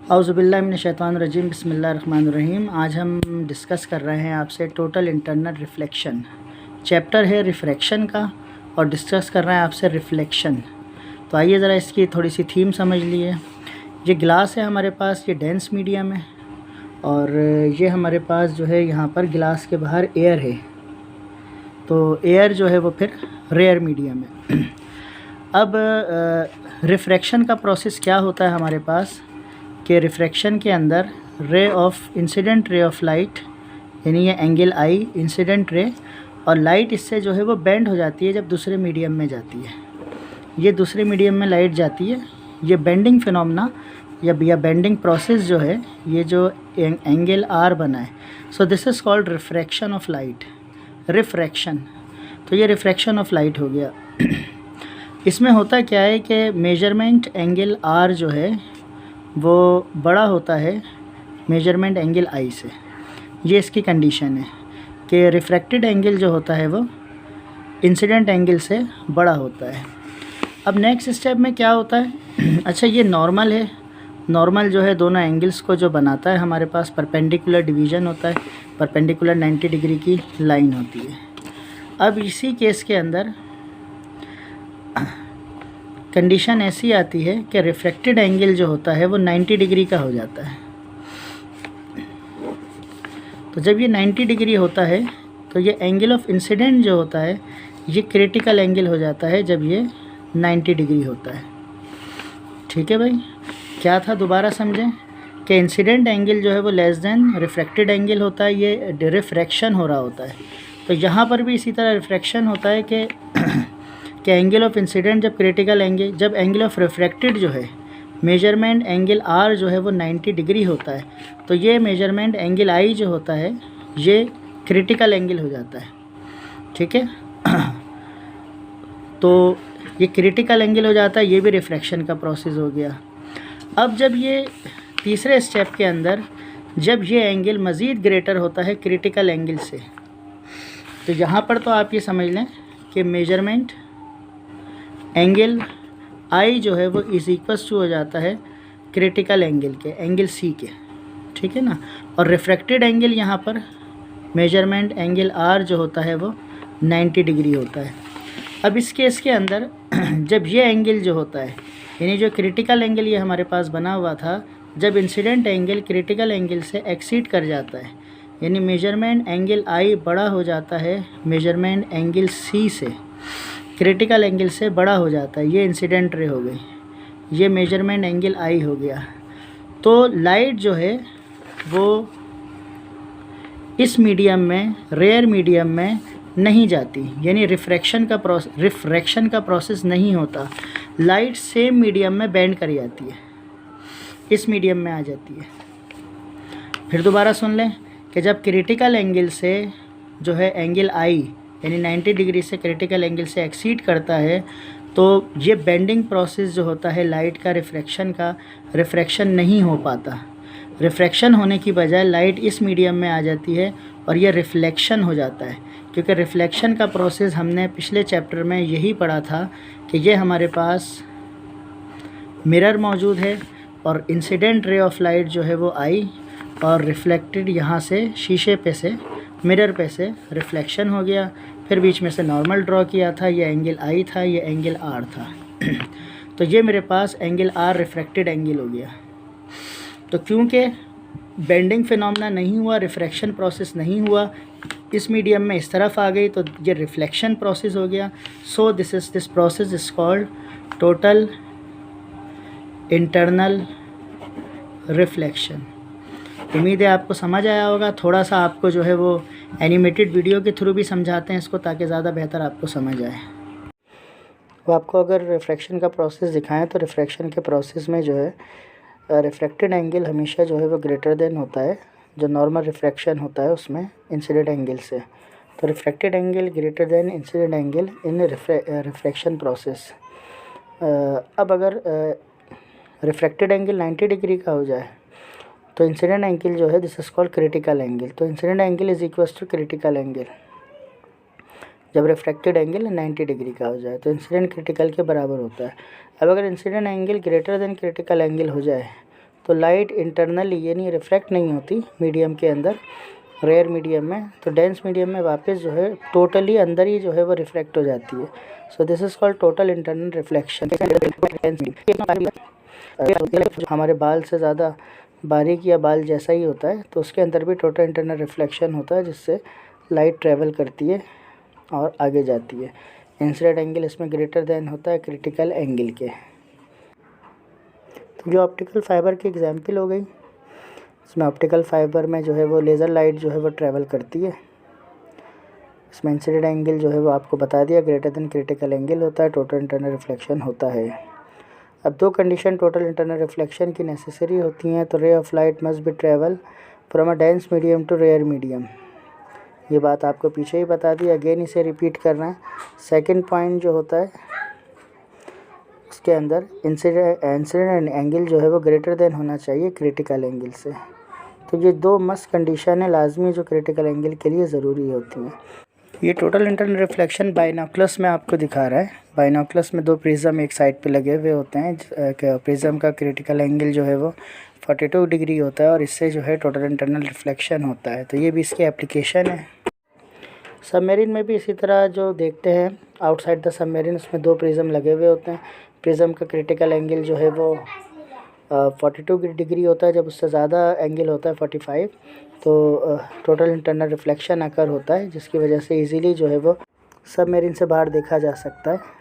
औज़ुबिल्लाहि मिनश्शैतानिर्रजीम बिस्मिल्लाहिर्रहमानिर्रहीम। आज हम डिस्कस कर रहे हैं आपसे टोटल इंटरनल रिफ्लेक्शन। चैप्टर है रिफ्रैक्शन का और डिस्कस कर रहे हैं आपसे रिफ्लेक्शन। तो आइए ज़रा इसकी थोड़ी सी थीम समझ लिए। ये गिलास है हमारे पास, ये डेंस मीडियम है और ये हमारे पास जो है यहाँ पर गिलास के बाहर एयर है, तो एयर जो है वो फिर रेयर मीडियम है। अब रिफ्रैक्शन का प्रोसेस क्या होता है हमारे पास कि रिफ्रैक्शन के अंदर इंसिडेंट रे ऑफ लाइट, यानी ये एंगल आई इंसिडेंट रे, और लाइट इससे जो है वो बेंड हो जाती है जब दूसरे मीडियम में जाती है। ये दूसरे मीडियम में लाइट जाती है, ये बेंडिंग फिनोमेना या बेंडिंग प्रोसेस जो है, ये जो एंगल आर बना है, so this is called refraction of light, refraction. तो ये रिफ्रैक्शन ऑफ लाइट हो गया। इसमें होता क्या है कि मेजरमेंट एंगल आर जो है वो बड़ा होता है मेजरमेंट एंगल आई से। ये इसकी कंडीशन है कि रिफ्रैक्टेड एंगल जो होता है वो इंसिडेंट एंगल से बड़ा होता है। अब नेक्स्ट स्टेप में क्या होता है? अच्छा, ये नॉर्मल है। नॉर्मल जो है दोनों एंगल्स को जो बनाता है, हमारे पास परपेंडिकुलर डिवीज़न होता है, परपेंडिकुलर 90 डिग्री की लाइन होती है। अब इसी केस के अंदर कंडीशन ऐसी आती है कि रिफ्रैक्टेड एंगल जो होता है वो 90 डिग्री का हो जाता है। तो जब ये 90 डिग्री होता है तो ये एंगल ऑफ इंसिडेंट जो होता है ये क्रिटिकल एंगल हो जाता है जब ये 90 डिग्री होता है। ठीक है भाई, क्या था दोबारा समझें कि इंसिडेंट एंगल जो है वो लेस देन रिफ्रैक्टेड एंगल होता है, ये रिफ्रैक्शन हो रहा होता है। तो यहाँ पर भी इसी तरह रिफ्रैक्शन होता है कि एंगल ऑफ इंसिडेंट जब क्रिटिकल एंगल, जब एंगल ऑफ रिफ्रैक्टेड जो है मेजरमेंट एंगल आर जो है वो 90 डिग्री होता है, तो ये मेजरमेंट एंगल आई जो होता है ये क्रिटिकल एंगल हो जाता है। ठीक है, तो ये क्रिटिकल एंगल हो जाता है, ये भी रिफ्रैक्शन का प्रोसेस हो गया। अब जब ये तीसरे स्टेप के अंदर जब ये एंगल मज़ीद ग्रेटर होता है क्रिटिकल एंगल से, तो यहाँ पर तो आप ये समझ लें कि मेजरमेंट एंगल आई जो है वो इज इक्वल्स टू हो जाता है क्रिटिकल एंगल के, एंगल सी के। ठीक है ना, और रिफ्रैक्टेड एंगल यहाँ पर मेजरमेंट एंगल आर जो होता है वो 90 डिग्री होता है। अब इस केस के अंदर जब ये एंगल जो होता है, यानी जो क्रिटिकल एंगल ये हमारे पास बना हुआ था, जब इंसिडेंट एंगल क्रिटिकल एंगल से एक्सीड कर जाता है, यानी मेजरमेंट एंगल आई बड़ा हो जाता है मेजरमेंट एंगल सी से, क्रिटिकल एंगल से बड़ा हो जाता है, ये इंसिडेंट रे हो गई, ये मेजरमेंट एंगल आई हो गया। तो लाइट जो है वो इस मीडियम में, रेयर मीडियम में नहीं जाती, यानी रिफ्रैक्शन का प्रोसेस नहीं होता। लाइट सेम मीडियम में बेंड कर जाती है, इस मीडियम में आ जाती है। फिर दोबारा सुन लें कि जब क्रिटिकल एंगल से जो है एंगल आई यानी 90 डिग्री से क्रिटिकल एंगल से एक्सीड करता है, तो ये बेंडिंग प्रोसेस जो होता है लाइट का, रिफ्रैक्शन नहीं हो पाता। रिफ्रैक्शन होने की बजाय लाइट इस मीडियम में आ जाती है और ये रिफ्लेक्शन हो जाता है, क्योंकि रिफ्लेक्शन का प्रोसेस हमने पिछले चैप्टर में यही पढ़ा था कि ये हमारे पास मिरर मौजूद है और इंसिडेंट रे ऑफ लाइट जो है वो आई और रिफ्लेक्टेड यहाँ से शीशे पे से, मिरर पे से रिफ्लेक्शन हो गया। फिर बीच में से नॉर्मल ड्रॉ किया था, ये एंगल आई था, ये एंगल आर था। तो ये मेरे पास एंगल आर रिफ्रैक्टेड एंगल हो गया। तो क्योंकि बेंडिंग फिनोमेना नहीं हुआ, रिफ्रैक्शन प्रोसेस नहीं हुआ, इस मीडियम में इस तरफ आ गई, तो ये रिफ्लेक्शन प्रोसेस हो गया। So this process is called total internal reflection. उम्मीद है आपको समझ आया होगा। थोड़ा सा आपको जो है वो एनिमेटेड वीडियो के थ्रू भी समझाते हैं इसको, ताकि ज़्यादा बेहतर आपको समझ आए। वो आपको अगर रिफ्रैक्शन का प्रोसेस दिखाएं तो रिफ्रैक्शन के प्रोसेस में जो है रिफ्रैक्टेड एंगल हमेशा जो है वो ग्रेटर देन होता है जो नॉर्मल रिफ्रैक्शन होता है उसमें इंसिडेंट एंगल से। तो refracted angle greater than incident angle in refraction process. अब अगर रिफ्रैक्टेड एंगल 90 डिग्री का हो जाए तो इंसिडेंट एंगल जो है this is called critical angle. तो incident angle is equals to critical angle. जब रिफ्रैक्टेड एंगल 90 डिग्री का हो जाए तो इंसिडेंट क्रिटिकल के बराबर होता है। अब अगर incident angle greater than critical angle हो जाए तो लाइट इंटरनली यानी रिफ्लेक्ट नहीं होती मीडियम के अंदर, रेयर मीडियम में, तो डेंस मीडियम में वापस जो है टोटली अंदर ही जो है वो रिफ्लेक्ट हो जाती है। So this is called total internal reflection. हमारे बाल से ज़्यादा बारीक या बाल जैसा ही होता है, तो उसके अंदर भी टोटल इंटरनल रिफ्लेक्शन होता है, जिससे लाइट ट्रेवल करती है और आगे जाती है। इंसिडेंट एंगल इसमें ग्रेटर देन होता है क्रिटिकल एंगल के। तो जो ऑप्टिकल फाइबर की एग्जांपल हो गई, इसमें ऑप्टिकल फाइबर में जो है वो लेज़र लाइट जो है वो ट्रैवल करती है। इसमें इंसिडेंट एंगल जो है वो आपको बता दिया, ग्रेटर देन क्रिटिकल एंगल होता है, टोटल इंटरनल रिफ्लेक्शन होता है। अब दो कंडीशन टोटल इंटरनल रिफ्लेक्शन की नेसेसरी होती हैं। तो ray of light must be travel from a dense medium to rare medium. ये बात आपको पीछे ही बता दी, अगेन इसे रिपीट करना है। सेकंड पॉइंट जो होता है उसके अंदर इंसिडेंट एंगल जो है वो ग्रेटर देन होना चाहिए क्रिटिकल एंगल से। तो ये दो मस्ट कंडीशन है लाजमी जो क्रिटिकल एंगल के लिए ज़रूरी होती हैं। ये टोटल इंटरनल रिफ्लेक्शन बाइनोकुलस में आपको दिखा रहा है। बाइनोकुलस में दो प्रिज्म एक साइड पे लगे हुए होते हैं। प्रिज्म का क्रिटिकल एंगल जो है वो 42 डिग्री होता है और इससे जो है टोटल इंटरनल रिफ्लेक्शन होता है। तो ये भी इसकी एप्लीकेशन है। सबमरीन में भी इसी तरह जो देखते हैं आउटसाइड द सबमरीन, उसमें दो प्रिज्म लगे हुए होते हैं। प्रिज्म का क्रिटिकल एंगल जो है वो 42 डिग्री होता है। जब उससे ज़्यादा एंगल होता है 45, तो टोटल इंटरनल रिफ्लेक्शन अकर होता है, जिसकी वजह से इजीली जो है वो सबमरीन से बाहर देखा जा सकता है।